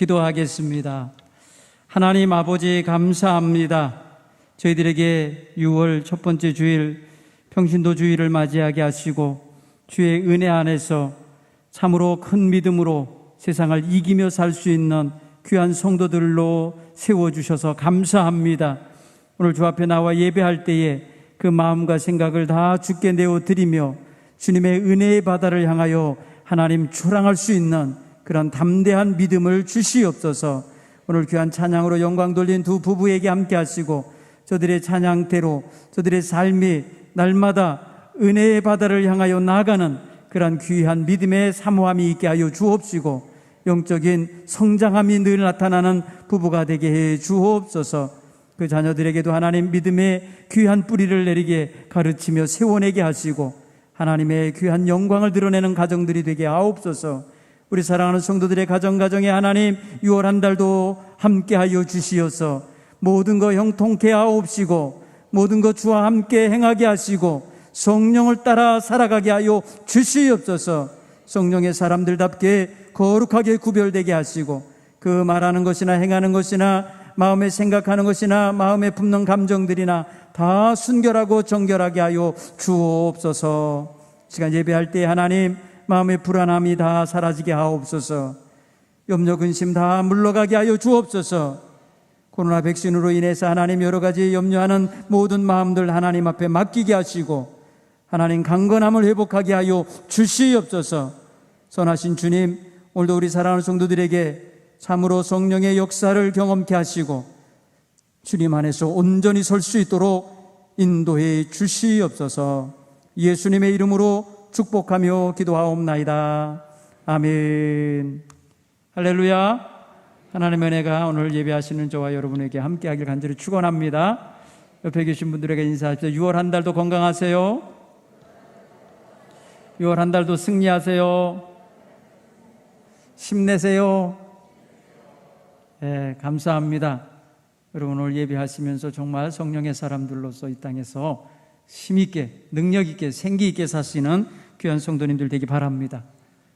기도하겠습니다. 하나님 아버지 감사합니다. 저희들에게 6월 첫 번째 주일 평신도 주일을 맞이하게 하시고 주의 은혜 안에서 참으로 큰 믿음으로 세상을 이기며 살 수 있는 귀한 성도들로 세워주셔서 감사합니다. 오늘 주 앞에 나와 예배할 때에 그 마음과 생각을 다 주께 내어드리며 주님의 은혜의 바다를 향하여 하나님 초랑할 수 있는 그런 담대한 믿음을 주시옵소서. 오늘 귀한 찬양으로 영광 돌린 두 부부에게 함께 하시고 저들의 찬양대로 저들의 삶이 날마다 은혜의 바다를 향하여 나아가는 그런 귀한 믿음의 사모함이 있게 하여 주옵시고 영적인 성장함이 늘 나타나는 부부가 되게 해 주옵소서. 그 자녀들에게도 하나님 믿음의 귀한 뿌리를 내리게 가르치며 세워내게 하시고 하나님의 귀한 영광을 드러내는 가정들이 되게 하옵소서. 우리 사랑하는 성도들의 가정에 하나님 6월 한 달도 함께하여 주시어서 모든 거 형통케 하옵시고 모든 것 주와 함께 행하게 하시고 성령을 따라 살아가게 하여 주시옵소서. 성령의 사람들답게 거룩하게 구별되게 하시고 그 말하는 것이나 행하는 것이나 마음에 생각하는 것이나 마음에 품는 감정들이나 다 순결하고 정결하게 하여 주옵소서. 시간 예배할 때 하나님 마음의 불안함이 다 사라지게 하옵소서. 염려 근심 다 물러가게 하여 주옵소서. 코로나 백신으로 인해서 하나님 여러 가지 염려하는 모든 마음들 하나님 앞에 맡기게 하시고 하나님 강건함을 회복하게 하여 주시옵소서. 선하신 주님, 오늘도 우리 사랑하는 성도들에게 참으로 성령의 역사를 경험케 하시고 주님 안에서 온전히 설 수 있도록 인도해 주시옵소서. 예수님의 이름으로 축복하며 기도하옵나이다. 아멘. 할렐루야. 하나님의 은혜가 오늘 예배하시는 저와 여러분에게 함께하길 간절히 축원합니다. 옆에 계신 분들에게 인사하십시오. 6월 한 달도 건강하세요. 6월 한 달도 승리하세요. 힘내세요. 네, 감사합니다. 여러분 오늘 예배하시면서 정말 성령의 사람들로서 이 땅에서 힘있게 능력있게 생기있게 사시는 귀한 성도님들 되기 바랍니다.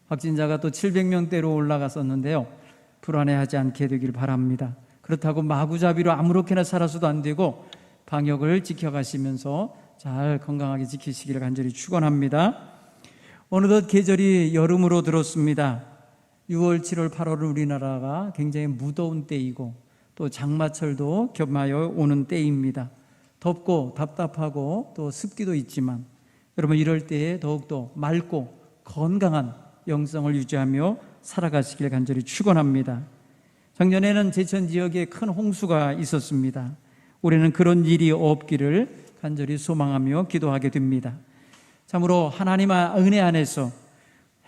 확진자가 또 700명대로 올라갔었는데요, 불안해하지 않게 되길 바랍니다. 그렇다고 마구잡이로 아무렇게나 살아서도 안 되고 방역을 지켜가시면서 잘 건강하게 지키시기를 간절히 축원합니다. 어느덧 계절이 여름으로 들었습니다. 6월, 7월, 8월은 우리나라가 굉장히 무더운 때이고 또 장마철도 겹하여 오는 때입니다. 덥고 답답하고 또 습기도 있지만 여러분 이럴 때에 더욱더 맑고 건강한 영성을 유지하며 살아가시길 간절히 축원합니다. 작년에는 제천 지역에 큰 홍수가 있었습니다. 올해는 그런 일이 없기를 간절히 소망하며 기도하게 됩니다. 참으로 하나님의 은혜 안에서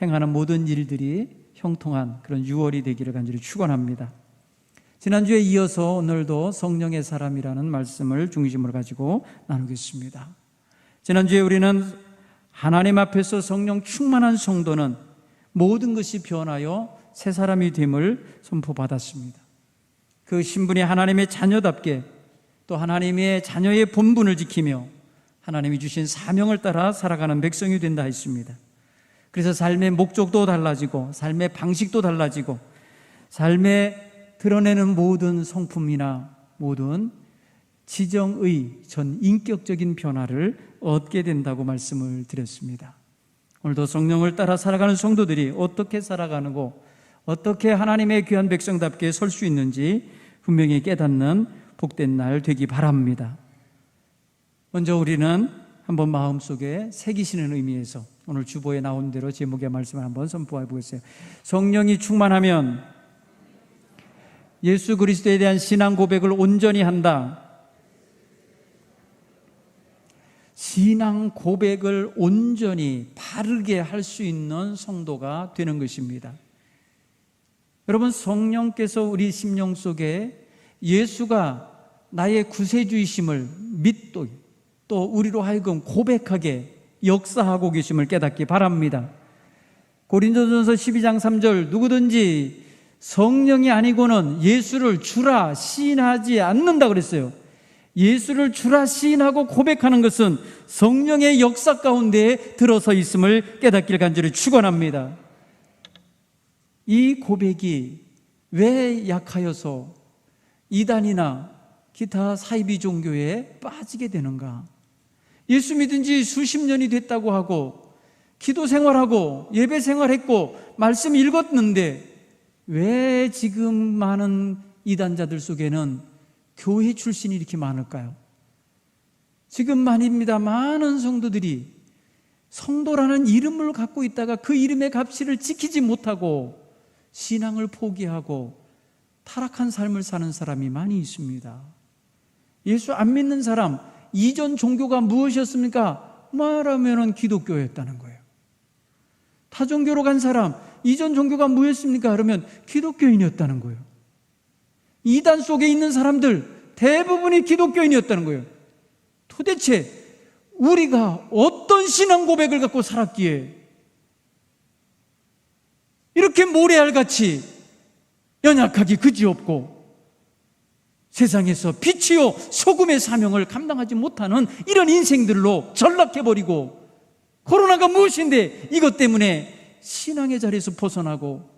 행하는 모든 일들이 형통한 그런 6월이 되기를 간절히 축원합니다. 지난주에 이어서 오늘도 성령의 사람이라는 말씀을 중심으로 가지고 나누겠습니다. 지난주에 우리는 하나님 앞에서 성령 충만한 성도는 모든 것이 변하여 새 사람이 됨을 선포받았습니다. 그 신분이 하나님의 자녀답게 또 하나님의 자녀의 본분을 지키며 하나님이 주신 사명을 따라 살아가는 백성이 된다 했습니다. 그래서 삶의 목적도 달라지고 삶의 방식도 달라지고 삶에 드러내는 모든 성품이나 모든 지정의 전 인격적인 변화를 얻게 된다고 말씀을 드렸습니다. 오늘도 성령을 따라 살아가는 성도들이 어떻게 살아가는고 어떻게 하나님의 귀한 백성답게 설 수 있는지 분명히 깨닫는 복된 날 되기 바랍니다. 먼저 우리는 한번 마음속에 새기시는 의미에서 오늘 주보에 나온 대로 제목의 말씀을 한번 선포해 보겠어요. 성령이 충만하면 예수 그리스도에 대한 신앙 고백을 온전히 한다. 신앙 고백을 온전히 바르게 할 수 있는 성도가 되는 것입니다. 여러분, 성령께서 우리 심령 속에 예수가 나의 구세주이심을 믿고 또 우리로 하여금 고백하게 역사하고 계심을 깨닫기 바랍니다. 고린도전서 12장 3절, 누구든지 성령이 아니고는 예수를 주라 시인하지 않는다 그랬어요. 예수를 주라 시인하고 고백하는 것은 성령의 역사 가운데에 들어서 있음을 깨닫길 간절히 축원합니다. 이 고백이 왜 약하여서 이단이나 기타 사이비 종교에 빠지게 되는가? 예수 믿은 지 수십 년이 됐다고 하고 기도 생활하고 예배 생활했고 말씀 읽었는데 왜 지금 많은 이단자들 속에는 교회 출신이 이렇게 많을까요? 지금 말입니다. 많은 성도들이 성도라는 이름을 갖고 있다가 그 이름의 가치를 지키지 못하고 신앙을 포기하고 타락한 삶을 사는 사람이 많이 있습니다. 예수 안 믿는 사람, 이전 종교가 무엇이었습니까? 말하면 기독교였다는 거예요. 타종교로 간 사람, 이전 종교가 무엇이었습니까? 그러면 기독교인이었다는 거예요. 이단 속에 있는 사람들 대부분이 기독교인이었다는 거예요. 도대체 우리가 어떤 신앙 고백을 갖고 살았기에 이렇게 모래알같이 연약하기 그지없고 세상에서 빛이요 소금의 사명을 감당하지 못하는 이런 인생들로 전락해버리고 코로나가 무엇인데 이것 때문에 신앙의 자리에서 벗어나고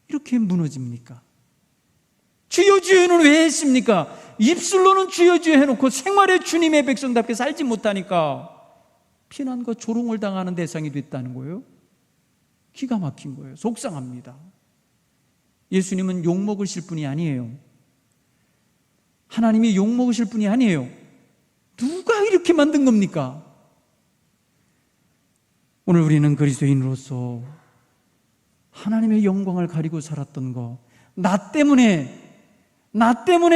이렇게 무너집니까? 주여 주여는 왜 했습니까? 입술로는 주여 주여 해놓고 생활에 주님의 백성답게 살지 못하니까 피난과 조롱을 당하는 대상이 됐다는 거예요. 기가 막힌 거예요. 속상합니다. 예수님은 욕먹으실 분이 아니에요. 하나님이 욕먹으실 분이 아니에요. 누가 이렇게 만든 겁니까? 오늘 우리는 그리스도인으로서 하나님의 영광을 가리고 살았던 거, 나 때문에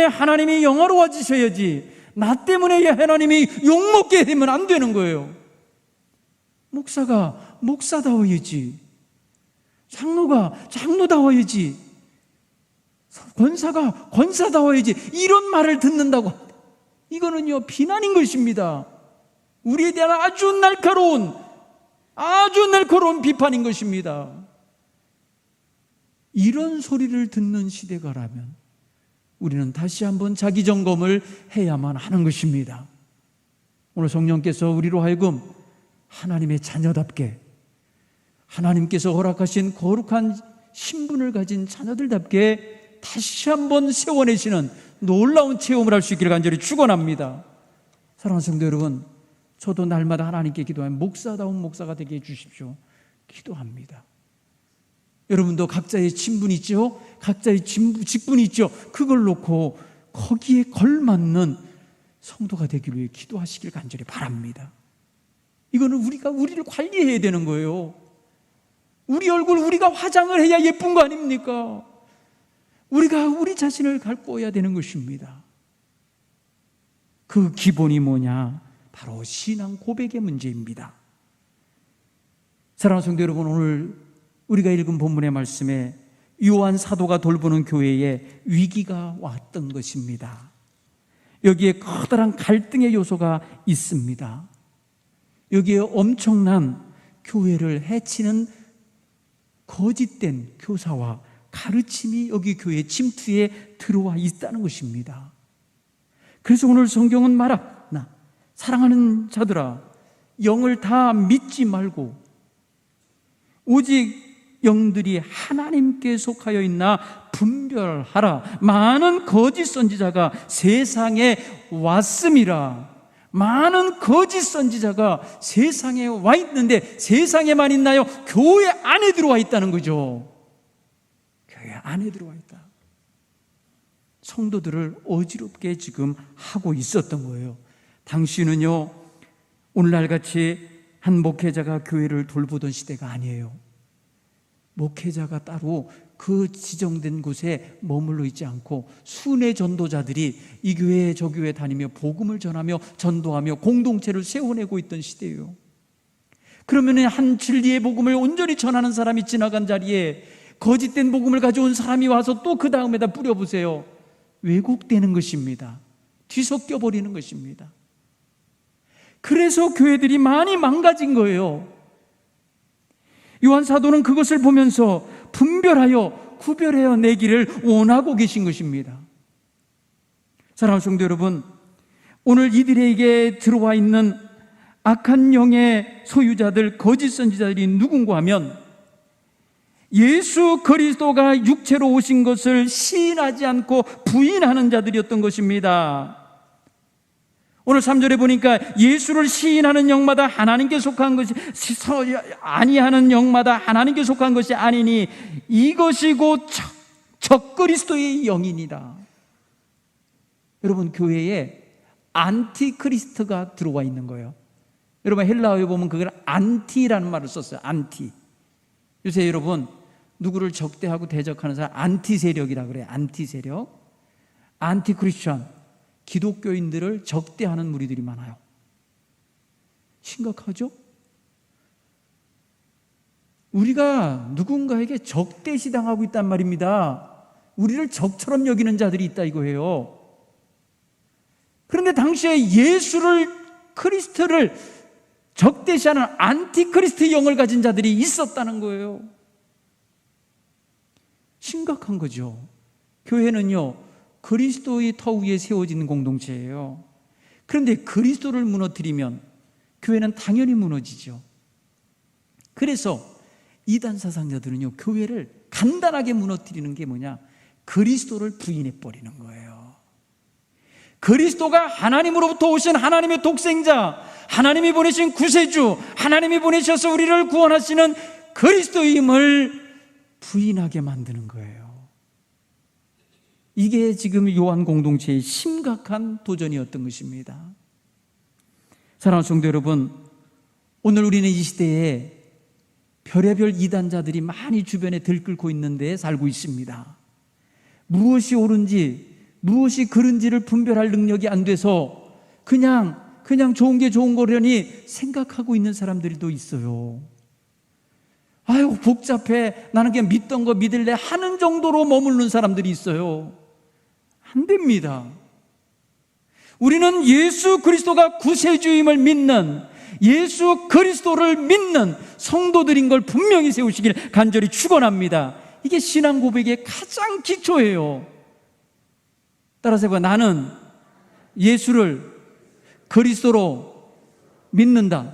하나님이 영화로워지셔야지, 나 때문에 하나님이 욕먹게 되면 안 되는 거예요. 목사가 목사다워야지, 장로가 장로다워야지, 권사가 권사다워야지, 이런 말을 듣는다고, 이거는요 비난인 것입니다. 우리에 대한 아주 날카로운 비판인 것입니다. 이런 소리를 듣는 시대가라면 우리는 다시 한번 자기 점검을 해야만 하는 것입니다. 오늘 성령께서 우리로 하여금 하나님의 자녀답게, 하나님께서 허락하신 거룩한 신분을 가진 자녀들답게 다시 한번 세워내시는 놀라운 체험을 할 수 있기를 간절히 축원합니다. 사랑하는 성도 여러분, 저도 날마다 하나님께 기도하며 목사다운 목사가 되게 해주십시오. 기도합니다. 여러분도 각자의 친분이 있죠? 각자의 직분이 있죠? 그걸 놓고 거기에 걸맞는 성도가 되기 위해 기도하시길 간절히 바랍니다. 이거는 우리를 관리해야 되는 거예요. 우리 얼굴 우리가 화장을 해야 예쁜 거 아닙니까? 우리가 우리 자신을 가꾸어야 되는 것입니다. 그 기본이 뭐냐? 바로 신앙 고백의 문제입니다. 사랑하는 성도 여러분, 오늘 우리가 읽은 본문의 말씀에 요한 사도가 돌보는 교회에 위기가 왔던 것입니다. 여기에 커다란 갈등의 요소가 있습니다. 여기에 엄청난 교회를 해치는 거짓된 교사와 가르침이 여기 교회 침투에 들어와 있다는 것입니다. 그래서 오늘 성경은 말하나, 사랑하는 자들아, 영을 다 믿지 말고 오직 영들이 하나님께 속하여 있나 분별하라. 많은 거짓 선지자가 세상에 왔음이라. 많은 거짓 선지자가 세상에 와 있는데 세상에만 있나요? 교회 안에 들어와 있다는 거죠. 교회 안에 들어와 있다. 성도들을 어지럽게 지금 하고 있었던 거예요. 당시는요, 오늘날같이 한 목회자가 교회를 돌보던 시대가 아니에요. 목회자가 따로 그 지정된 곳에 머물러 있지 않고 순회 전도자들이 이 교회 저 교회 다니며 복음을 전하며 전도하며 공동체를 세워내고 있던 시대예요. 그러면 한 진리의 복음을 온전히 전하는 사람이 지나간 자리에 거짓된 복음을 가져온 사람이 와서 또 그 다음에다 뿌려보세요. 왜곡되는 것입니다. 뒤섞여 버리는 것입니다. 그래서 교회들이 많이 망가진 거예요. 요한 사도는 그것을 보면서 분별하여 구별하여 내기를 원하고 계신 것입니다. 사랑하는 성도 여러분, 오늘 이들에게 들어와 있는 악한 영의 소유자들, 거짓 선지자들이 누군가 하면 예수 그리스도가 육체로 오신 것을 시인하지 않고 부인하는 자들이었던 것입니다. 오늘 3절에 보니까 예수를 시인하는 영마다 하나님께 속한 것이, 아니하는 영마다 하나님께 속한 것이 아니니 이것이 곧 적그리스도의 영이니라. 여러분, 교회에 안티크리스트가 들어와 있는 거예요. 여러분, 헬라어에 보면 그걸 안티라는 말을 썼어요. 안티. 요새 여러분, 누구를 적대하고 대적하는 사람 안티 세력이라 그래요. 안티 세력. 안티 크리스천, 기독교인들을 적대하는 무리들이 많아요. 심각하죠? 우리가 누군가에게 적대시 당하고 있단 말입니다. 우리를 적처럼 여기는 자들이 있다 이거예요. 그런데 당시에 예수를, 크리스트를 적대시하는 안티크리스트 영을 가진 자들이 있었다는 거예요. 심각한 거죠. 교회는요, 그리스도의 터 위에 세워진 공동체예요. 그런데 그리스도를 무너뜨리면 교회는 당연히 무너지죠. 그래서 이단 사상자들은요, 교회를 간단하게 무너뜨리는 게 뭐냐? 그리스도를 부인해 버리는 거예요. 그리스도가 하나님으로부터 오신 하나님의 독생자, 하나님이 보내신 구세주, 하나님이 보내셔서 우리를 구원하시는 그리스도임을 부인하게 만드는 거예요. 이게 지금 요한 공동체의 심각한 도전이었던 것입니다. 사랑하는 성도 여러분, 오늘 우리는 이 시대에 별의별 이단자들이 많이 주변에 들끓고 있는데 살고 있습니다. 무엇이 옳은지 무엇이 그른지를 분별할 능력이 안 돼서 그냥 좋은 게 좋은 거려니 생각하고 있는 사람들도 있어요. 아유, 복잡해, 나는 그냥 믿던 거 믿을래 하는 정도로 머무르는 사람들이 있어요. 안 됩니다. 우리는 예수 그리스도가 구세주임을 믿는, 예수 그리스도를 믿는 성도들인 걸 분명히 세우시길 간절히 축원합니다. 이게 신앙 고백의 가장 기초예요. 따라서 해봐. 나는 예수를 그리스도로 믿는다.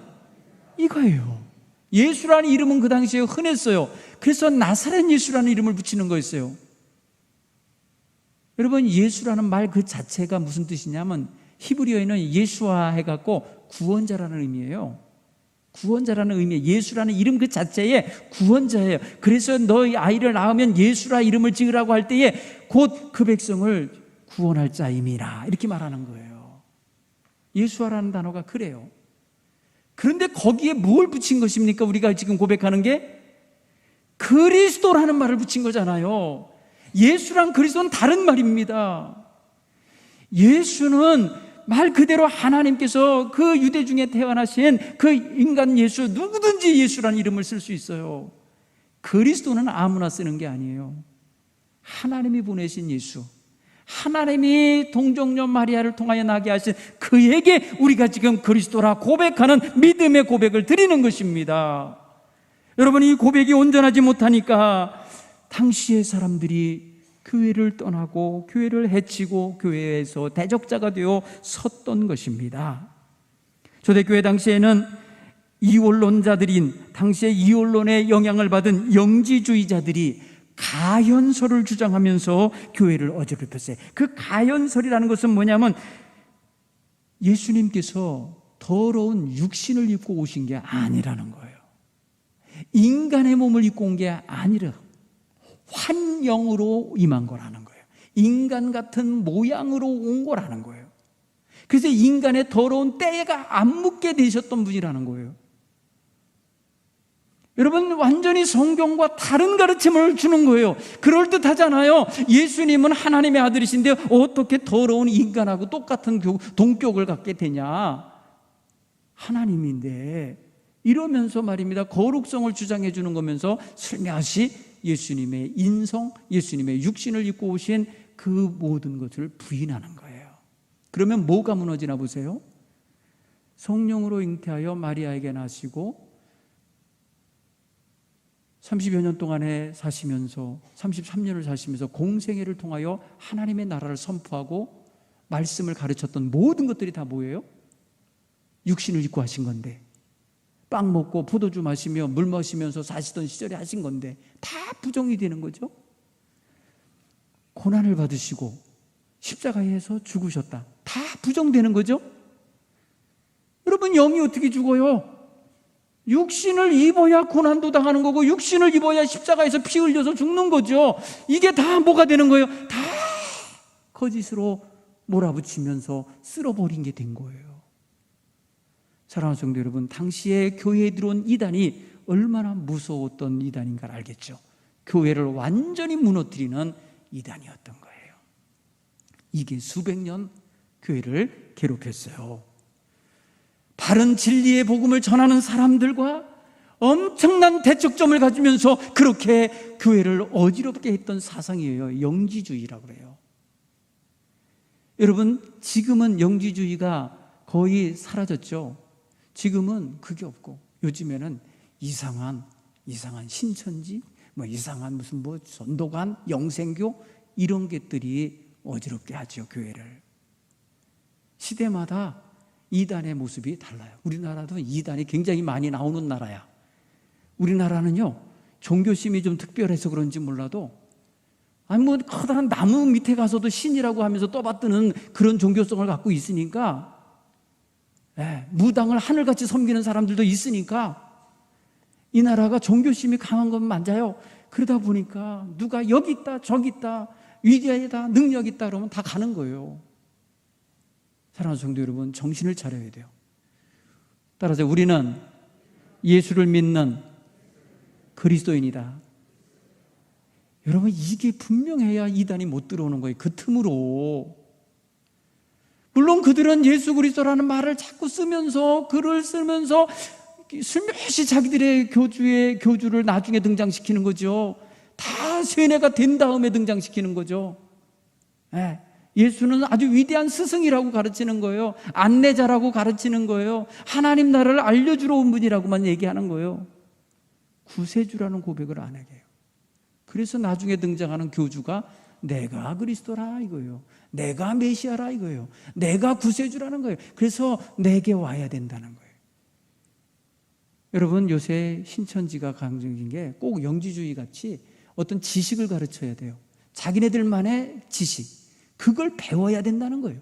이거예요. 예수라는 이름은 그 당시에 흔했어요. 그래서 나사렛 예수라는 이름을 붙이는 거였어요. 여러분, 예수라는 말 그 자체가 무슨 뜻이냐면 히브리어에는 예수화 해갖고 구원자라는 의미예요. 구원자라는 의미에 예수라는 이름 그 자체에 구원자예요. 그래서 너희 아이를 낳으면 예수라 이름을 지으라고 할 때에 곧 그 백성을 구원할 자임이라 이렇게 말하는 거예요. 예수화라는 단어가 그래요. 그런데 거기에 뭘 붙인 것입니까? 우리가 지금 고백하는 게 그리스도라는 말을 붙인 거잖아요. 예수랑 그리스도는 다른 말입니다. 예수는 말 그대로 하나님께서 그 유대 중에 태어나신 그 인간 예수, 누구든지 예수라는 이름을 쓸 수 있어요. 그리스도는 아무나 쓰는 게 아니에요. 하나님이 보내신 예수, 하나님이 동정녀 마리아를 통하여 나게 하신 그에게 우리가 지금 그리스도라 고백하는 믿음의 고백을 드리는 것입니다. 여러분, 이 고백이 온전하지 못하니까 당시의 사람들이 교회를 떠나고 교회를 해치고 교회에서 대적자가 되어 섰던 것입니다. 초대교회 당시에는 이원론자들인, 당시의 이원론의 영향을 받은 영지주의자들이 가현설을 주장하면서 교회를 어지럽혔어요. 그 가현설이라는 것은 뭐냐면 예수님께서 더러운 육신을 입고 오신 게 아니라는 거예요. 인간의 몸을 입고 온 게 아니라 환영으로 임한 거라는 거예요. 인간 같은 모양으로 온 거라는 거예요. 그래서 인간의 더러운 때가 안 묻게 되셨던 분이라는 거예요. 여러분, 완전히 성경과 다른 가르침을 주는 거예요. 그럴듯하잖아요. 예수님은 하나님의 아들이신데 어떻게 더러운 인간하고 똑같은 동격을 갖게 되냐. 하나님인데 이러면서 말입니다. 거룩성을 주장해 주는 거면서 슬며시 예수님의 인성, 예수님의 육신을 입고 오신 그 모든 것을 부인하는 거예요. 그러면 뭐가 무너지나 보세요. 성령으로 잉태하여 마리아에게 나시고 30여 년 동안에 사시면서 33년을 사시면서 공생애를 통하여 하나님의 나라를 선포하고 말씀을 가르쳤던 모든 것들이 다 뭐예요? 육신을 입고 하신 건데 빵 먹고 포도주 마시며 물 마시면서 사시던 시절에 하신 건데 다 부정이 되는 거죠. 고난을 받으시고 십자가에서 죽으셨다. 다 부정되는 거죠. 여러분, 영이 어떻게 죽어요? 육신을 입어야 고난도 당하는 거고 육신을 입어야 십자가에서 피 흘려서 죽는 거죠. 이게 다 뭐가 되는 거예요? 다 거짓으로 몰아붙이면서 쓸어버린 게 된 거예요. 사랑하는 성도 여러분, 당시에 교회에 들어온 이단이 얼마나 무서웠던 이단인가를 알겠죠. 교회를 완전히 무너뜨리는 이단이었던 거예요. 이게 수백 년 교회를 괴롭혔어요. 바른 진리의 복음을 전하는 사람들과 엄청난 대척점을 가지면서 그렇게 교회를 어지럽게 했던 사상이에요. 영지주의라고 그래요. 여러분, 지금은 영지주의가 거의 사라졌죠. 지금은 그게 없고 요즘에는 이상한 신천지, 이상한 무슨 전도관, 영생교 이런 것들이 어지럽게 하죠, 교회를. 시대마다 이단의 모습이 달라요. 우리나라도 이단이 굉장히 많이 나오는 나라야. 우리나라는요, 종교심이 좀 특별해서 그런지 몰라도 커다란 나무 밑에 가서도 신이라고 하면서 떠받드는 그런 종교성을 갖고 있으니까, 무당을 하늘같이 섬기는 사람들도 있으니까 이 나라가 종교심이 강한 건 맞아요. 그러다 보니까 누가 여기 있다 저기 있다 위대하다 능력 있다 그러면 다 가는 거예요. 사랑하는 성도 여러분, 정신을 차려야 돼요. 따라서 우리는 예수를 믿는 그리스도인이다. 여러분, 이게 분명해야 이단이 못 들어오는 거예요. 그 틈으로. 물론 그들은 예수 그리스도라는 말을 자꾸 쓰면서, 글을 쓰면서 슬며시 자기들의 교주를 나중에 등장시키는 거죠. 다 세뇌가 된 다음에 등장시키는 거죠. 예수는 아주 위대한 스승이라고 가르치는 거예요. 안내자라고 가르치는 거예요. 하나님 나라를 알려주러 온 분이라고만 얘기하는 거예요. 구세주라는 고백을 안 하게 해요. 그래서 나중에 등장하는 교주가 내가 그리스도라 이거예요. 내가 메시아라 이거예요. 내가 구세주라는 거예요. 그래서 내게 와야 된다는 거예요. 여러분, 요새 신천지가 강조적인 게 꼭 영지주의 같이 어떤 지식을 가르쳐야 돼요. 자기네들만의 지식, 그걸 배워야 된다는 거예요.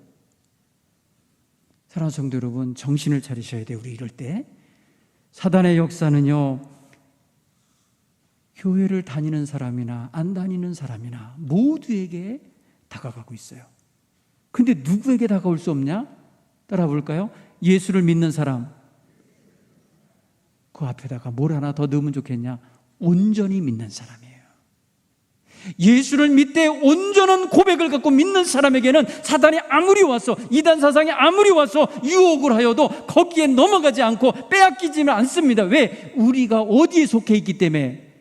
사랑하는 성도 여러분, 정신을 차리셔야 돼요. 우리 이럴 때 사단의 역사는요, 교회를 다니는 사람이나 안 다니는 사람이나 모두에게 다가가고 있어요. 근데 누구에게 다가올 수 없냐? 따라 볼까요? 예수를 믿는 사람. 그 앞에다가 뭘 하나 더 넣으면 좋겠냐? 온전히 믿는 사람이에요. 예수를 믿되 온전한 고백을 갖고 믿는 사람에게는 사단이 아무리 와서, 이단 사상이 아무리 와서 유혹을 하여도 거기에 넘어가지 않고 빼앗기지는 않습니다. 왜? 우리가 어디에 속해 있기 때문에?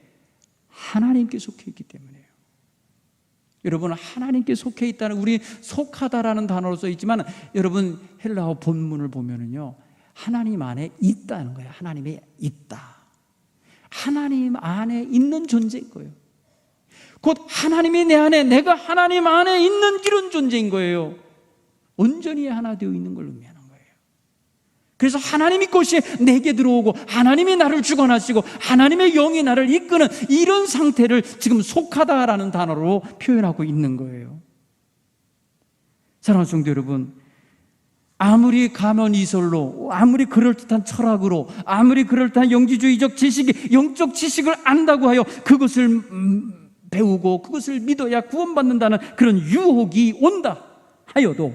하나님께 속해 있기 때문이에요. 여러분, 하나님께 속해 있다는, 우리 속하다라는 단어로 써 있지만 여러분 헬라어 본문을 보면은요, 하나님 안에 있다는 거예요. 하나님에 있다. 하나님 안에 있는 존재인 거예요. 곧 하나님이 내 안에, 내가 하나님 안에 있는 이런 존재인 거예요. 온전히 하나 되어 있는 걸 의미하는 거예요. 그래서 하나님의 것이 내게 들어오고 하나님이 나를 주관하시고 하나님의 영이 나를 이끄는 이런 상태를 지금 속하다라는 단어로 표현하고 있는 거예요. 사랑하는 성도 여러분, 아무리 가면이설로, 아무리 그럴듯한 철학으로, 아무리 그럴듯한 영지주의적 지식이, 영적 지식을 안다고 하여 그것을 배우고 그것을 믿어야 구원받는다는 그런 유혹이 온다 하여도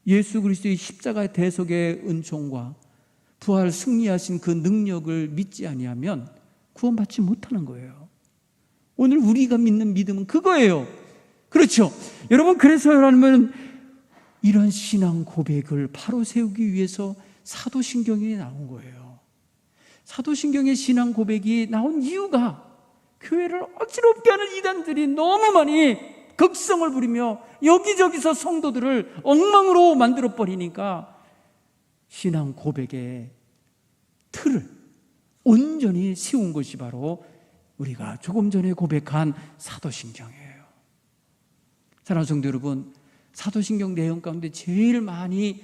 예수 그리스도의 십자가의 대속의 은총과 부활 승리하신 그 능력을 믿지 아니하면 구원받지 못하는 거예요. 오늘 우리가 믿는 믿음은 그거예요. 그렇죠? 여러분, 그래서 여러분, 이런 신앙 고백을 바로 세우기 위해서 사도신경이 나온 거예요. 사도신경의 신앙 고백이 나온 이유가 교회를 어지럽게 하는 이단들이 너무 많이 극성을 부리며 여기저기서 성도들을 엉망으로 만들어버리니까 신앙 고백의 틀을 온전히 세운 것이 바로 우리가 조금 전에 고백한 사도신경이에요. 사랑하는 성도 여러분, 사도신경 내용 가운데 제일 많이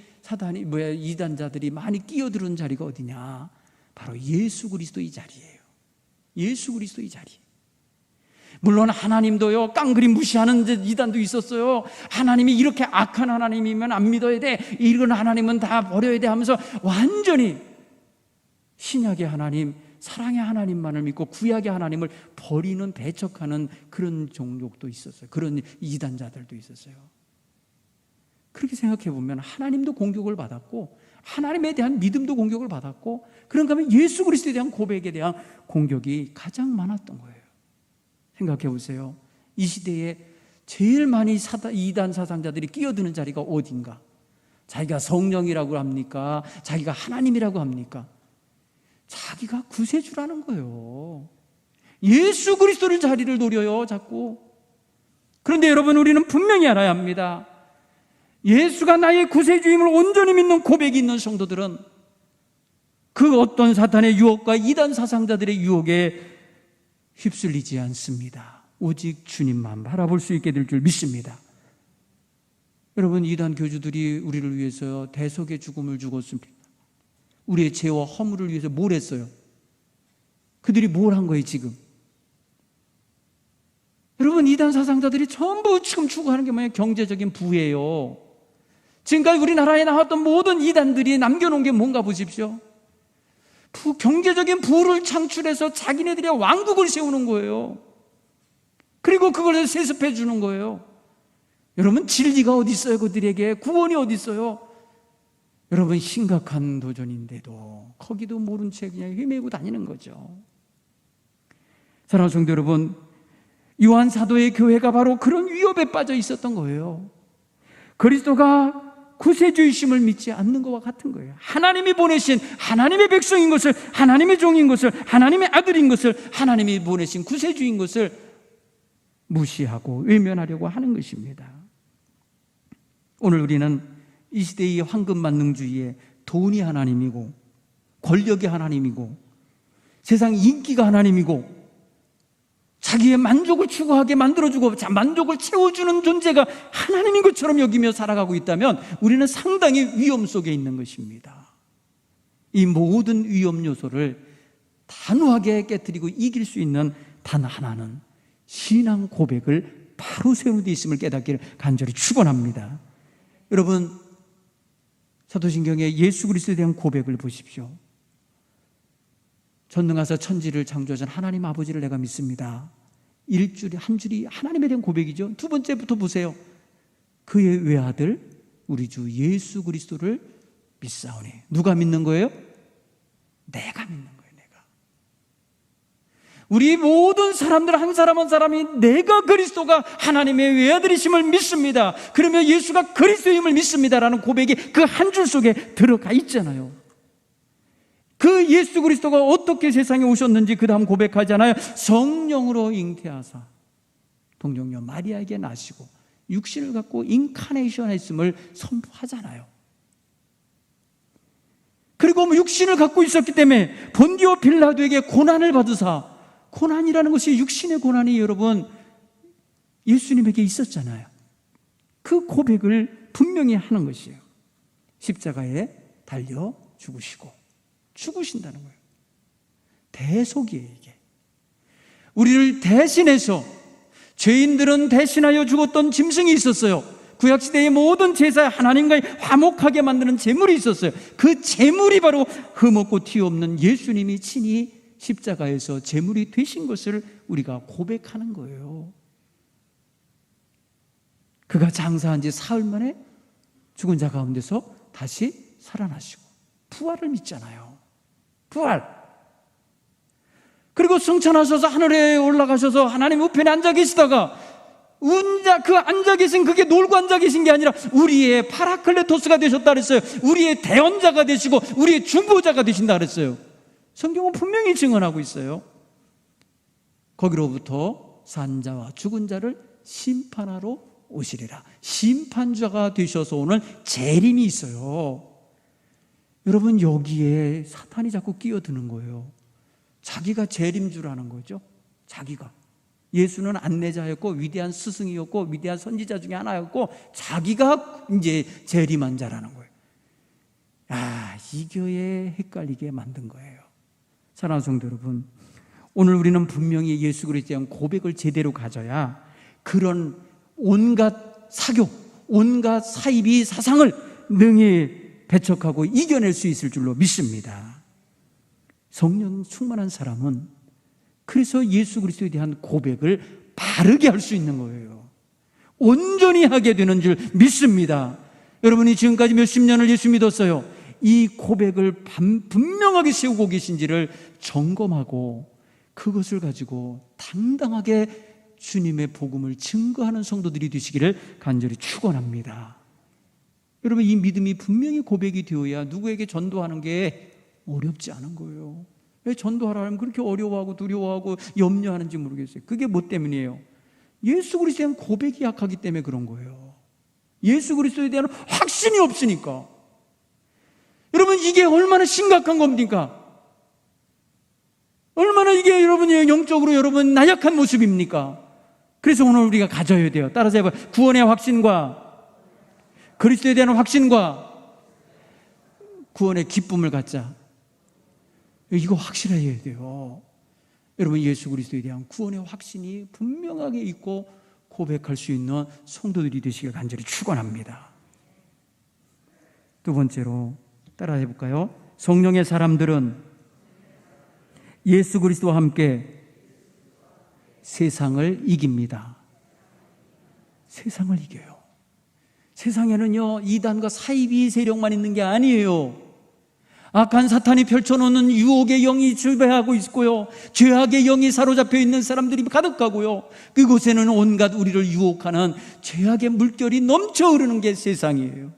이단자들이 많이 끼어드는 자리가 어디냐? 바로 예수 그리스도의 자리예요. 예수 그리스도의 자리. 물론 하나님도요, 깡그리 무시하는 이단도 있었어요. 하나님이 이렇게 악한 하나님이면 안 믿어야 돼, 이런 하나님은 다 버려야 돼 하면서 완전히 신약의 하나님, 사랑의 하나님만을 믿고 구약의 하나님을 버리는, 배척하는 그런 종족도 있었어요. 그런 이단자들도 있었어요. 그렇게 생각해 보면 하나님도 공격을 받았고 하나님에 대한 믿음도 공격을 받았고, 그런가 하면 예수 그리스도에 대한 고백에 대한 공격이 가장 많았던 거예요. 생각해 보세요. 이 시대에 제일 많이 이단 사상자들이 끼어드는 자리가 어딘가? 자기가 성령이라고 합니까? 자기가 하나님이라고 합니까? 자기가 구세주라는 거예요. 예수 그리스도를 자리를 노려요, 자꾸. 그런데 여러분, 우리는 분명히 알아야 합니다. 예수가 나의 구세주임을 온전히 믿는 고백이 있는 성도들은 그 어떤 사탄의 유혹과 이단 사상자들의 유혹에 휩쓸리지 않습니다. 오직 주님만 바라볼 수 있게 될 줄 믿습니다. 여러분, 이단 교주들이 우리를 위해서 대속의 죽음을 죽었습니다. 우리의 죄와 허물을 위해서 뭘 했어요? 그들이 뭘 한 거예요, 지금? 여러분, 이단 사상자들이 전부 지금 추구하는 게 뭐예요? 경제적인 부예요. 지금까지 우리나라에 나왔던 모든 이단들이 남겨놓은 게 뭔가 보십시오. 경제적인 부를 창출해서 자기네들의 왕국을 세우는 거예요. 그리고 그걸 세습해 주는 거예요. 여러분, 진리가 어디 있어요? 그들에게 구원이 어디 있어요? 여러분, 심각한 도전인데도 거기도 모른 채 그냥 헤매고 다니는 거죠. 사랑하는 성도 여러분, 요한 사도의 교회가 바로 그런 위협에 빠져 있었던 거예요. 그리스도가 구세주이심을 믿지 않는 것과 같은 거예요. 하나님이 보내신 하나님의 백성인 것을, 하나님의 종인 것을, 하나님의 아들인 것을, 하나님이 보내신 구세주인 것을 무시하고 외면하려고 하는 것입니다. 오늘 우리는 이 시대의 황금만능주의에 돈이 하나님이고 권력이 하나님이고 세상 인기가 하나님이고 자기의 만족을 추구하게 만들어주고 만족을 채워주는 존재가 하나님인 것처럼 여기며 살아가고 있다면 우리는 상당히 위험 속에 있는 것입니다. 이 모든 위험 요소를 단호하게 깨뜨리고 이길 수 있는 단 하나는 신앙 고백을 바로 세우는 데 있음을 깨닫기를 간절히 축원합니다. 여러분, 사도신경의 예수 그리스도에 대한 고백을 보십시오. 전능하사 천지를 창조하신 하나님 아버지를 내가 믿습니다. 일줄이 한 줄이 하나님에 대한 고백이죠. 두 번째부터 보세요. 그의 외아들 우리 주 예수 그리스도를 믿사오니. 누가 믿는 거예요? 내가 믿는 거예요. 내가. 우리 모든 사람들 한 사람 한 사람이 내가 그리스도가 하나님의 외아들이심을 믿습니다. 그러면 예수가 그리스도임을 믿습니다라는 고백이 그 한 줄 속에 들어가 있잖아요. 그 예수 그리스도가 어떻게 세상에 오셨는지 그 다음 고백하잖아요. 성령으로 잉태하사 동정녀 마리아에게 나시고 육신을 갖고 인카네이션 했음을 선포하잖아요. 그리고 육신을 갖고 있었기 때문에 본디오 빌라도에게 고난을 받으사, 고난이라는 것이 육신의 고난이 여러분 예수님에게 있었잖아요. 그 고백을 분명히 하는 것이에요. 십자가에 달려 죽으신다는 거예요. 대속이에요, 이게. 우리를 대신해서, 죄인들은 대신하여 죽었던 짐승이 있었어요. 구약시대의 모든 제사에 하나님과의 화목하게 만드는 제물이 있었어요. 그 제물이 바로 흠없고 티 없는 예수님이 친히 십자가에서 제물이 되신 것을 우리가 고백하는 거예요. 그가 장사한 지 사흘 만에 죽은 자 가운데서 다시 살아나시고 부활을 믿잖아요. 부활. 그리고 승천하셔서 하늘에 올라가셔서 하나님 우편에 앉아 계시다가 그 앉아 계신 그게 놀고 앉아 계신 게 아니라 우리의 파라클레토스가 되셨다 그랬어요. 우리의 대언자가 되시고 우리의 중보자가 되신다 그랬어요. 성경은 분명히 증언하고 있어요. 거기로부터 산 자와 죽은 자를 심판하러 오시리라. 심판자가 되셔서 오는 재림이 있어요. 여러분, 여기에 사탄이 자꾸 끼어드는 거예요. 자기가 재림주라는 거죠. 자기가. 예수는 안내자였고 위대한 스승이었고 위대한 선지자 중에 하나였고 자기가 이제 재림한 자라는 거예요. 이 교회 헷갈리게 만든 거예요. 사랑하는 성도 여러분, 오늘 우리는 분명히 예수 그리스도에 대한 고백을 제대로 가져야 그런 온갖 사교, 온갖 사이비 사상을 능히 배척하고 이겨낼 수 있을 줄로 믿습니다. 성령 충만한 사람은 그래서 예수 그리스도에 대한 고백을 바르게 할 수 있는 거예요. 온전히 하게 되는 줄 믿습니다. 여러분이 지금까지 몇십 년을 예수 믿었어요. 이 고백을 분명하게 세우고 계신지를 점검하고 그것을 가지고 당당하게 주님의 복음을 증거하는 성도들이 되시기를 간절히 축원합니다. 여러분, 이 믿음이 분명히 고백이 되어야 누구에게 전도하는 게 어렵지 않은 거예요. 왜 전도하라면 그렇게 어려워하고 두려워하고 염려하는지 모르겠어요. 그게 뭐 때문이에요? 예수 그리스도에 대한 고백이 약하기 때문에 그런 거예요. 예수 그리스도에 대한 확신이 없으니까. 여러분, 이게 얼마나 심각한 겁니까? 얼마나 이게 여러분이 영적으로 여러분 나약한 모습입니까? 그래서 오늘 우리가 가져야 돼요. 따라서 해봐요. 구원의 확신과 그리스도에 대한 확신과 구원의 기쁨을 갖자. 이거 확실해야 돼요. 여러분, 예수 그리스도에 대한 구원의 확신이 분명하게 있고 고백할 수 있는 성도들이 되시길 간절히 축원합니다. 두 번째로 따라해 볼까요? 성령의 사람들은 예수 그리스도와 함께 세상을 이깁니다. 세상을 이겨요. 세상에는요, 이단과 사이비 세력만 있는 게 아니에요. 악한 사탄이 펼쳐놓는 유혹의 영이 지배하고 있고요, 죄악의 영이 사로잡혀 있는 사람들이 가득하고요, 그곳에는 온갖 우리를 유혹하는 죄악의 물결이 넘쳐 흐르는 게 세상이에요.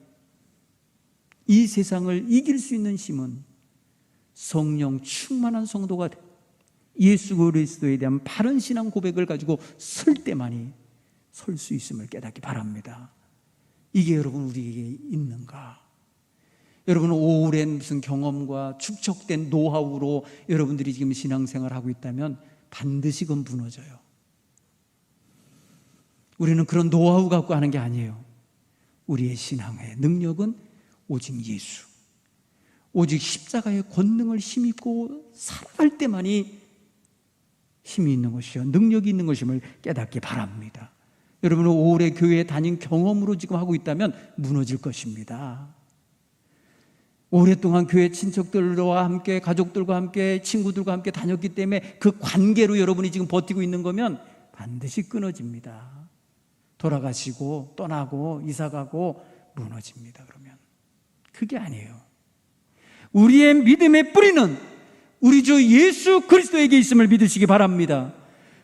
이 세상을 이길 수 있는 힘은 성령 충만한 성도가 예수 그리스도에 대한 바른 신앙 고백을 가지고 설 때만이 설 수 있음을 깨닫기 바랍니다. 이게 여러분 우리에게 있는가? 여러분, 오랜 무슨 경험과 축적된 노하우로 여러분들이 지금 신앙생활하고 있다면 반드시 그건 무너져요. 우리는 그런 노하우 갖고 하는 게 아니에요. 우리의 신앙의 능력은 오직 예수, 오직 십자가의 권능을 힘입고 살아갈 때만이 힘이 있는 것이요, 능력이 있는 것임을 깨닫기 바랍니다. 여러분은 오래 교회에 다닌 경험으로 지금 하고 있다면 무너질 것입니다. 오랫동안 교회 친척들과 함께, 가족들과 함께, 친구들과 함께 다녔기 때문에 그 관계로 여러분이 지금 버티고 있는 거면 반드시 끊어집니다. 돌아가시고 떠나고 이사가고 무너집니다. 그러면 그게 아니에요. 우리의 믿음의 뿌리는 우리 주 예수 그리스도에게 있음을 믿으시기 바랍니다.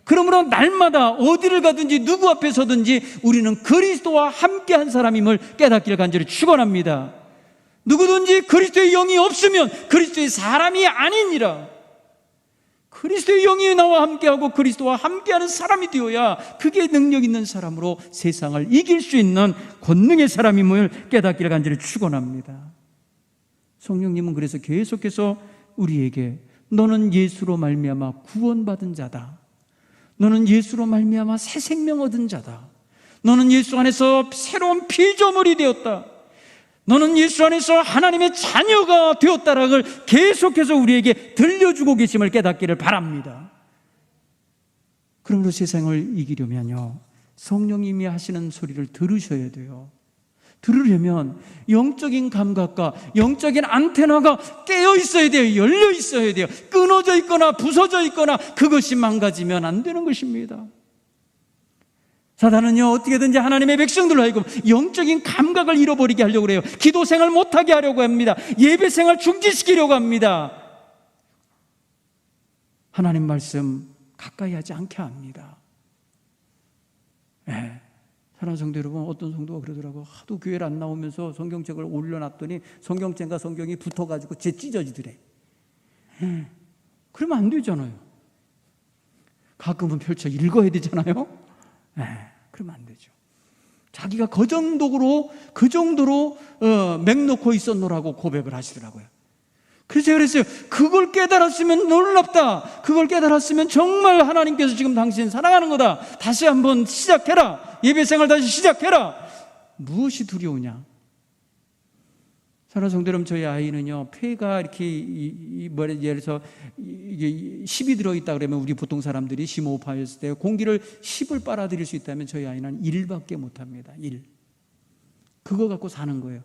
그러므로 날마다 어디를 가든지 누구 앞에 서든지 우리는 그리스도와 함께한 사람임을 깨닫기를 간절히 축원합니다. 누구든지 그리스도의 영이 없으면 그리스도의 사람이 아니니라. 그리스도의 영이 나와 함께하고 그리스도와 함께하는 사람이 되어야 그게 능력 있는 사람으로 세상을 이길 수 있는 권능의 사람임을 깨닫기를 간절히 축원합니다. 성령님은 그래서 계속해서 우리에게 너는 예수로 말미암아 구원받은 자다. 너는 예수로 말미암아 새 생명 얻은 자다. 너는 예수 안에서 새로운 피조물이 되었다. 너는 예수 안에서 하나님의 자녀가 되었다라는 걸 계속해서 우리에게 들려주고 계심을 깨닫기를 바랍니다. 그러므로 세상을 이기려면요, 성령님이 하시는 소리를 들으셔야 돼요. 들으려면 영적인 감각과 영적인 안테나가 깨어 있어야 돼요. 열려 있어야 돼요. 끊어져 있거나 부서져 있거나 그것이 망가지면 안 되는 것입니다. 사단은요, 어떻게든지 하나님의 백성들로 하여금 영적인 감각을 잃어버리게 하려고 해요. 기도 생활 못하게 하려고 합니다. 예배 생활 중지시키려고 합니다. 하나님 말씀 가까이 하지 않게 합니다. 네. 사랑하는 성도 여러분, 어떤 성도가 그러더라고요. 하도 교회를 안 나오면서 성경책을 올려놨더니 성경책과 성경이 붙어가지고 찢어지더래. 그러면 안 되잖아요. 가끔은 펼쳐 읽어야 되잖아요. 그러면 안 되죠. 자기가 그 정도로 맥 놓고 있었노라고 고백을 하시더라고요. 그래서 제가 그랬어요. 그걸 깨달았으면 놀랍다. 그걸 깨달았으면 정말 하나님께서 지금 당신 사랑하는 거다. 다시 한번 시작해라. 예배생활 다시 시작해라. 무엇이 두려우냐? 사랑하는 성도 여러분, 저희 아이는요, 폐가 이렇게 예를 들어서 이게 10이 들어있다 그러면 우리 보통 사람들이 심호흡하였을 때 공기를 10을 빨아들일 수 있다면 저희 아이는 1밖에 못합니다. 1. 그거 갖고 사는 거예요.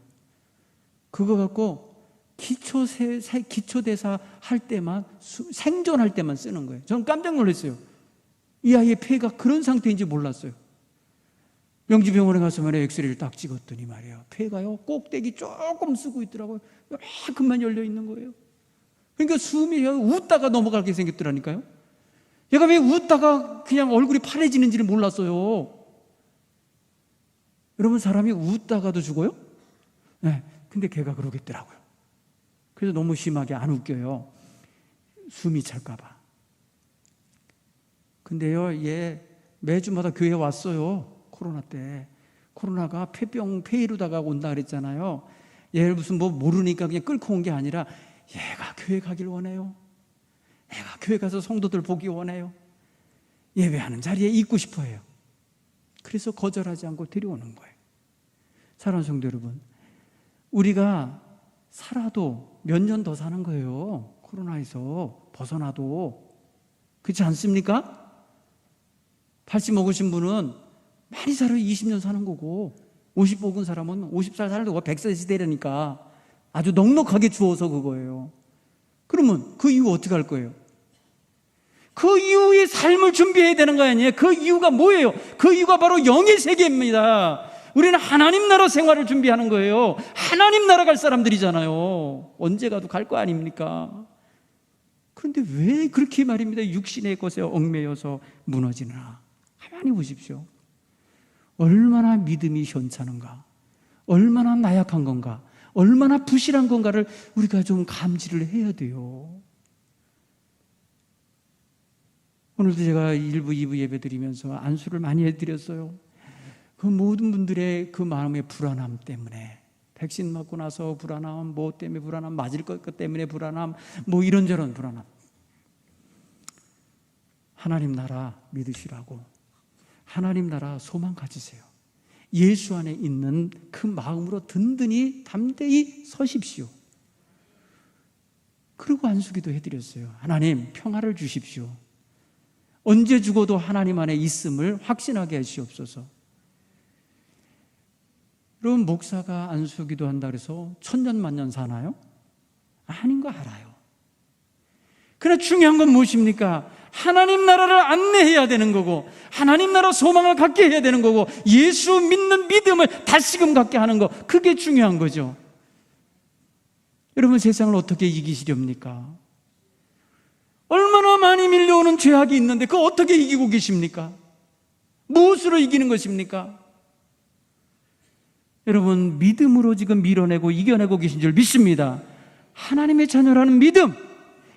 그거 갖고 기초대사 할 때만, 생존할 때만 쓰는 거예요. 저는 깜짝 놀랐어요. 이 아이의 폐가 그런 상태인지 몰랐어요. 명지병원에 가서 말이에요, 엑스레이를 딱 찍었더니 말이에요, 폐가요 꼭대기 조금 쓰고 있더라고요. 요만큼만 열려 있는 거예요. 그러니까 숨이 웃다가 넘어가게 생겼더라니까요. 얘가 왜 웃다가 그냥 얼굴이 파래지는지를 몰랐어요. 여러분, 사람이 웃다가도 죽어요? 네, 근데 걔가 그러겠더라고요. 그래서 너무 심하게 안 웃겨요. 숨이 찰까봐. 근데요, 얘 매주마다 교회 왔어요. 코로나 때. 코로나가 폐이루다가 온다 그랬잖아요. 얘를 무슨 모르니까 그냥 끌고 온 게 아니라 얘가 교회 가길 원해요. 얘가 교회 가서 성도들 보기 원해요. 예배하는 자리에 있고 싶어 해요. 그래서 거절하지 않고 데려오는 거예요. 사랑하는 성도 여러분, 우리가 살아도 몇 년 더 사는 거예요. 코로나에서 벗어나도. 그렇지 않습니까? 80 먹으신 분은 많이 살아요. 20년 사는 거고, 50 먹은 사람은 50살 사는 거고, 100살 시대라니까 아주 넉넉하게 주어서 그거예요. 그러면 그 이후 어떻게 할 거예요? 그 이후의 삶을 준비해야 되는 거 아니에요? 그 이유가 뭐예요? 그 이유가 바로 영의 세계입니다. 우리는 하나님 나라 생활을 준비하는 거예요. 하나님 나라 갈 사람들이잖아요. 언제 가도 갈 거 아닙니까? 그런데 왜 그렇게 말입니다, 육신의 것에 얽매여서 무너지나. 가만히 보십시오. 얼마나 믿음이 현찮은가, 얼마나 나약한 건가, 얼마나 부실한 건가를 우리가 좀 감지를 해야 돼요. 오늘도 제가 1부, 2부 예배 드리면서 안수를 많이 해드렸어요. 그 모든 분들의 그 마음의 불안함 때문에, 백신 맞고 나서 불안함, 뭐 때문에 불안함, 맞을 것 때문에 불안함, 뭐 이런저런 불안함. 하나님 나라 믿으시라고, 하나님 나라 소망 가지세요. 예수 안에 있는 그 마음으로 든든히 담대히 서십시오. 그리고 안수기도 해드렸어요. 하나님 평화를 주십시오. 언제 죽어도 하나님 안에 있음을 확신하게 하시옵소서. 여러분, 목사가 안수기도 한다 그래서 천년만년 사나요? 아닌 거 알아요. 그러나 중요한 건 무엇입니까? 하나님 나라를 안내해야 되는 거고, 하나님 나라 소망을 갖게 해야 되는 거고, 예수 믿는 믿음을 다시금 갖게 하는 거, 그게 중요한 거죠. 여러분, 세상을 어떻게 이기시렵니까? 얼마나 많이 밀려오는 죄악이 있는데 그거 어떻게 이기고 계십니까? 무엇으로 이기는 것입니까? 여러분, 믿음으로 지금 밀어내고 이겨내고 계신 줄 믿습니다. 하나님의 자녀라는 믿음,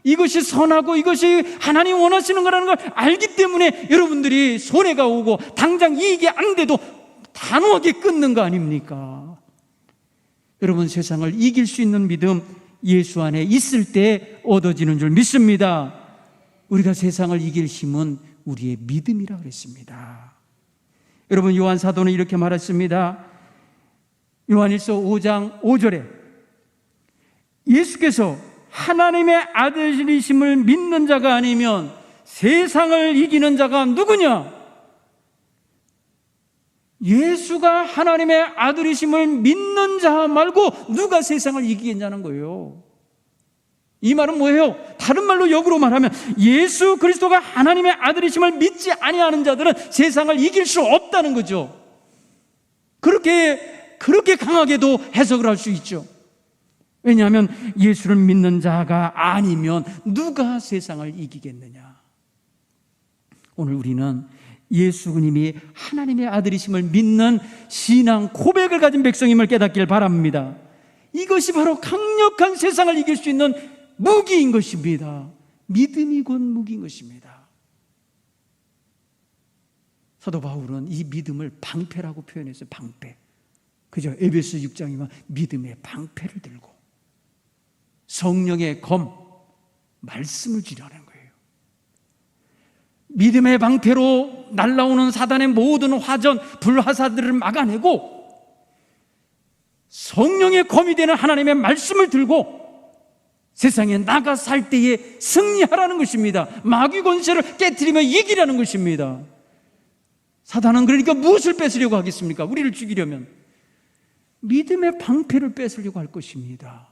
이것이 선하고 이것이 하나님 원하시는 거라는 걸 알기 때문에 여러분들이 손해가 오고 당장 이익이 안 돼도 단호하게 끊는 거 아닙니까? 여러분, 세상을 이길 수 있는 믿음, 예수 안에 있을 때 얻어지는 줄 믿습니다. 우리가 세상을 이길 힘은 우리의 믿음이라 그랬습니다. 여러분, 요한 사도는 이렇게 말했습니다. 요한일서 5장 5절에 예수께서 하나님의 아들이심을 믿는 자가 아니면 세상을 이기는 자가 누구냐? 예수가 하나님의 아들이심을 믿는 자 말고 누가 세상을 이기겠냐는 거예요. 이 말은 뭐예요? 다른 말로 역으로 말하면 예수 그리스도가 하나님의 아들이심을 믿지 아니하는 자들은 세상을 이길 수 없다는 거죠. 그렇게 강하게도 해석을 할 수 있죠. 왜냐하면 예수를 믿는 자가 아니면 누가 세상을 이기겠느냐. 오늘 우리는 예수님이 하나님의 아들이심을 믿는 신앙 고백을 가진 백성임을 깨닫길 바랍니다. 이것이 바로 강력한 세상을 이길 수 있는 무기인 것입니다. 믿음이 곧 무기인 것입니다. 사도 바울은 이 믿음을 방패라고 표현했어요. 방패. 그죠? 에베소 6장이면 믿음의 방패를 들고 성령의 검, 말씀을 쥐려는 거예요. 믿음의 방패로 날아오는 사단의 모든 화전, 불화사들을 막아내고 성령의 검이 되는 하나님의 말씀을 들고 세상에 나가 살 때에 승리하라는 것입니다. 마귀 권세를 깨트리며 이기라는 것입니다. 사단은 그러니까 무엇을 뺏으려고 하겠습니까? 우리를 죽이려면 믿음의 방패를 뺏으려고 할 것입니다.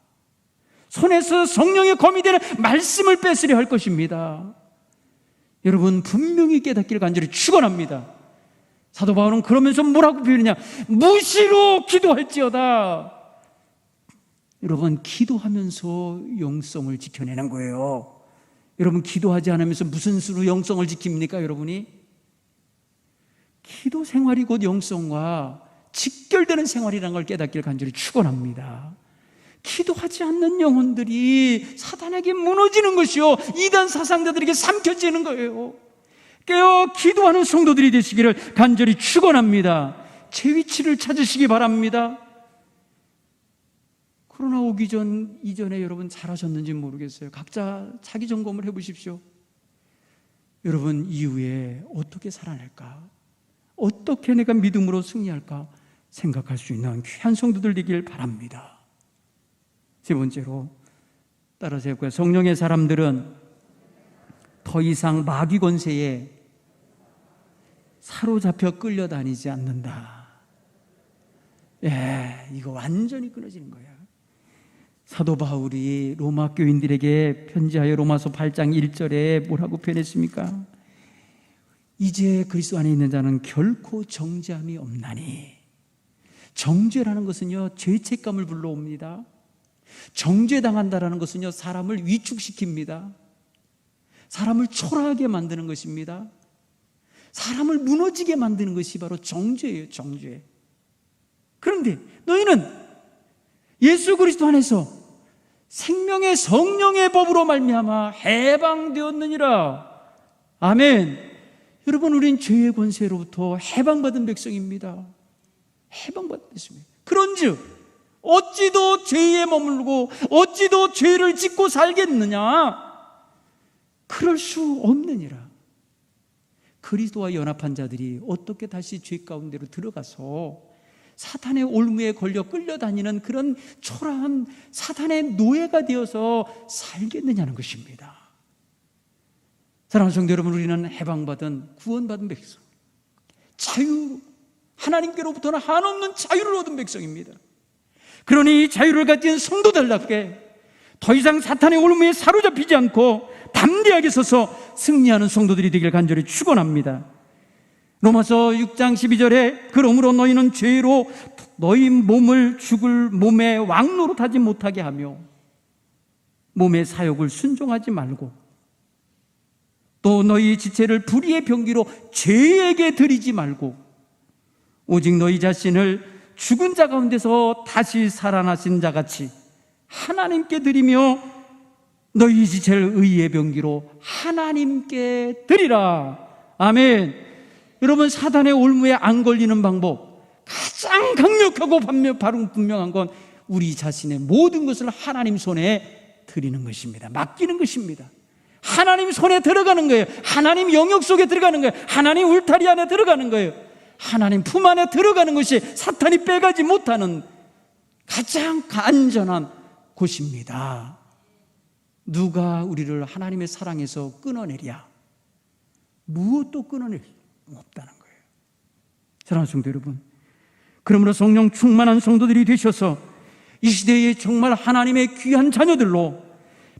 손에서 성령의 검이 되는 말씀을 뺏으려 할 것입니다. 여러분, 분명히 깨닫기를 간절히 축원합니다. 사도 바울은 그러면서 뭐라고 표현하냐? 무시로 기도할지어다. 여러분, 기도하면서 영성을 지켜내는 거예요. 여러분, 기도하지 않으면서 무슨 수로 영성을 지킵니까? 여러분이 기도 생활이 곧 영성과 직결되는 생활이라는 걸 깨닫기를 간절히 축원합니다. 기도하지 않는 영혼들이 사단에게 무너지는 것이요, 이단 사상자들에게 삼켜지는 거예요. 깨어 기도하는 성도들이 되시기를 간절히 축원합니다. 제 위치를 찾으시기 바랍니다. 코로나 오기 이전에 여러분 잘하셨는지 모르겠어요. 각자 자기 점검을 해보십시오. 여러분, 이후에 어떻게 살아낼까? 어떻게 내가 믿음으로 승리할까? 생각할 수 있는 귀한 성도들 되길 바랍니다. 세 번째로 따라서 해볼까요? 성령의 사람들은 더 이상 마귀 권세에 사로잡혀 끌려다니지 않는다. 이거 완전히 끊어지는 거야. 사도 바울이 로마 교인들에게 편지하여 로마서 8장 1절에 뭐라고 표현했습니까? 이제 그리스도 안에 있는 자는 결코 정죄함이 없나니. 정죄라는 것은요, 죄책감을 불러옵니다. 정죄당한다라는 것은요, 사람을 위축시킵니다. 사람을 초라하게 만드는 것입니다. 사람을 무너지게 만드는 것이 바로 정죄예요, 정죄. 그런데 너희는 예수 그리스도 안에서 생명의 성령의 법으로 말미암아 해방되었느니라. 아멘. 여러분, 우린 죄의 권세로부터 해방받은 백성입니다. 해방받은 백성입니다. 그런즉 어찌 더 죄에 머물고 어찌 더 죄를 짓고 살겠느냐? 그럴 수 없느니라. 그리스도와 연합한 자들이 어떻게 다시 죄 가운데로 들어가서 사탄의 올무에 걸려 끌려다니는 그런 초라한 사탄의 노예가 되어서 살겠느냐는 것입니다. 사랑하는 성도 여러분, 우리는 해방받은 구원받은 백성, 자유, 하나님께로부터는 한없는 자유를 얻은 백성입니다. 그러니 이 자유를 가진 성도들답게 더 이상 사탄의 올무에 사로잡히지 않고 담대하게 서서 승리하는 성도들이 되길 간절히 축원합니다. 로마서 6장 12절에 그러므로 너희는 죄로 너희 몸을 죽을 몸의 왕노릇하지 못하게 하며 몸의 사욕을 순종하지 말고 또 너희 지체를 불의의 병기로 죄에게 드리지 말고 오직 너희 자신을 죽은 자 가운데서 다시 살아나신 자같이 하나님께 드리며 너희 지체를 의의 병기로 하나님께 드리라. 아멘. 여러분, 사단의 올무에 안 걸리는 방법, 가장 강력하고 분명한 건 우리 자신의 모든 것을 하나님 손에 드리는 것입니다. 맡기는 것입니다. 하나님 손에 들어가는 거예요. 하나님 영역 속에 들어가는 거예요. 하나님 울타리 안에 들어가는 거예요. 하나님 품 안에 들어가는 것이 사탄이 빼가지 못하는 가장 안전한 곳입니다. 누가 우리를 하나님의 사랑에서 끊어내랴? 무엇도 끊어낼 수 없다는 거예요. 사랑하는 성도 여러분, 그러므로 성령 충만한 성도들이 되셔서 이 시대에 정말 하나님의 귀한 자녀들로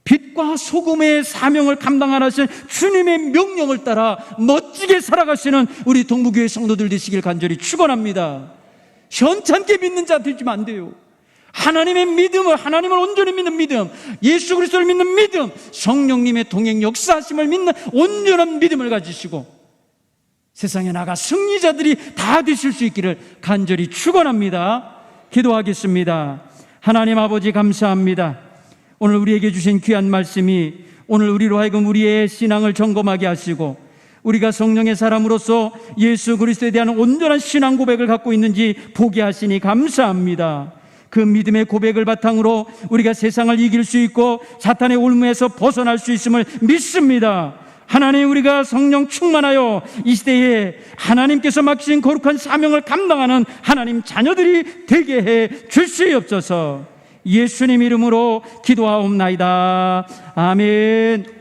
빛과 소금의 사명을 감당하시는 주님의 명령을 따라 멋지게 살아가시는 우리 동부교회 성도들 되시길 간절히 축원합니다. 현찮게 믿는 자 되시면 안 돼요. 하나님의 믿음을, 하나님을 온전히 믿는 믿음, 예수 그리스도를 믿는 믿음, 성령님의 동행 역사하심을 믿는 온전한 믿음을 가지시고 세상에 나가 승리자들이 다 되실 수 있기를 간절히 축원합니다. 기도하겠습니다. 하나님 아버지, 감사합니다. 오늘 우리에게 주신 귀한 말씀이 오늘 우리로 하여금 우리의 신앙을 점검하게 하시고 우리가 성령의 사람으로서 예수 그리스도에 대한 온전한 신앙 고백을 갖고 있는지 보게 하시니 감사합니다. 그 믿음의 고백을 바탕으로 우리가 세상을 이길 수 있고 사탄의 올무에서 벗어날 수 있음을 믿습니다. 하나님, 우리가 성령 충만하여 이 시대에 하나님께서 맡기신 거룩한 사명을 감당하는 하나님 자녀들이 되게 해 주시옵소서. 예수님 이름으로 기도하옵나이다. 아멘.